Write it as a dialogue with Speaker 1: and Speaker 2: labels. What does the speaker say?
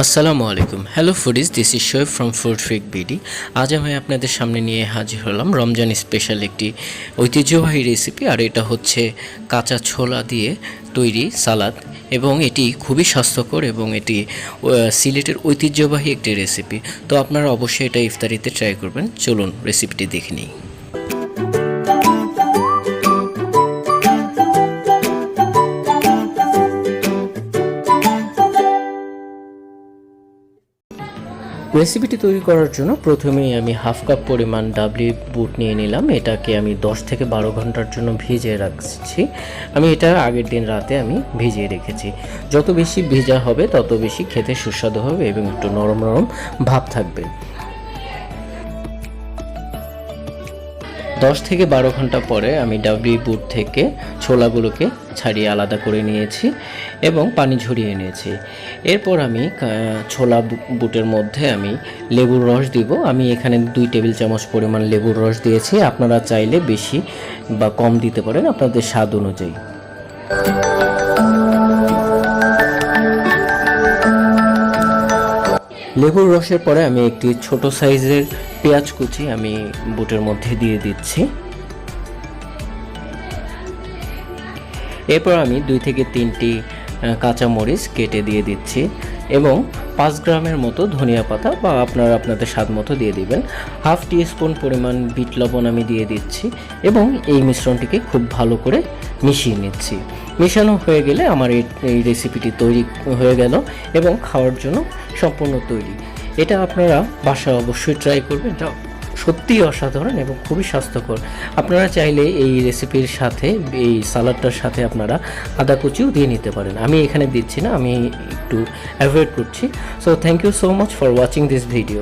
Speaker 1: আসসালামু আলাইকুম। Hello foodies, this is Shoaib from FoodFreakBD। আজ আমি আপনাদের সামনে নিয়ে হাজির হলাম রমজান স্পেশাল একটি ঐতিহ্যবাহী রেসিপি। আর এটা হচ্ছে কাঁচা ছোলা দিয়ে তৈরি সালাদ, এবং এটি খুবই স্বাস্থ্যকর এবং এটি সিলেটের ঐতিহ্যবাহী একটি রেসিপি। তো আপনারা অবশ্যই এটা ইফতারিতে ট্রাই করবেন। চলুন রেসিপিটি দেখে নিই। রেসিপিটি তৈরি করার জন্য প্রথমেই আমি হাফ কাপ পরিমাণ ডাবলি বুট নিয়ে নিলাম। এটাকে আমি 10 থেকে 12 ঘন্টার জন্য ভিজিয়ে রাখছি। আমি এটা আগের দিন রাতে আমি ভিজিয়ে রেখেছি। যত বেশি ভেজা হবে তত বেশি খেতে সুস্বাদু হবে এবং একটু নরম নরম ভাব থাকবে। 10 থেকে 12 ঘন্টা পরে আমি ডাবলি বুট থেকে ছোলাগুলোকে ছাড়িয়ে আলাদা করে নিয়েছি এবং পানি ঝরিয়ে নিয়েছি। এরপর আমি ছোলা বুটের মধ্যে আমি লেবুর রস দিব। আমি এখানে 2 টেবিল চামচ পরিমাণ লেবুর রস দিয়েছি। আপনারা চাইলে বেশি বা কম দিতে পারেন আপনাদের স্বাদ অনুযায়ী। লেবুর রসের পরে আমি একটি ছোট সাইজের পেঁয়াজ কুচি আমি বুটের মধ্যে দিয়ে দিচ্ছি। এরপর আমি 2 থেকে 3টি কাঁচা মরিচ কেটে দিয়ে দিচ্ছি এবং 5 গ্রামের মতো ধনিয়া পাতা বা আপনারা আপনাদের স্বাদ মতো দিয়ে দিবেন। হাফ টিস্পুন পরিমাণ বিট লবণ আমি দিয়ে দিচ্ছি এবং এই মিশ্রণটিকে খুব ভালো করে মিশিয়ে নিচ্ছি। মেশানো হয়ে গেলে আমার এই রেসিপিটি তৈরি হয়ে গেল এবং খাওয়ার জন্য সম্পূর্ণ তৈরি। এটা আপনারা বাসায় অবশ্যই ট্রাই করবেন। এটা সত্যিই অসাধারণ এবং খুবই স্বাস্থ্যকর। আপনারা চাইলে এই রেসিপির সাথে, এই সালাডটার সাথে আপনারা আদা কুচিও দিয়ে নিতে পারেন। আমি এখানে দিচ্ছি না, আমি একটু অ্যাভয়েড করছি। So thank you so much for watching this video.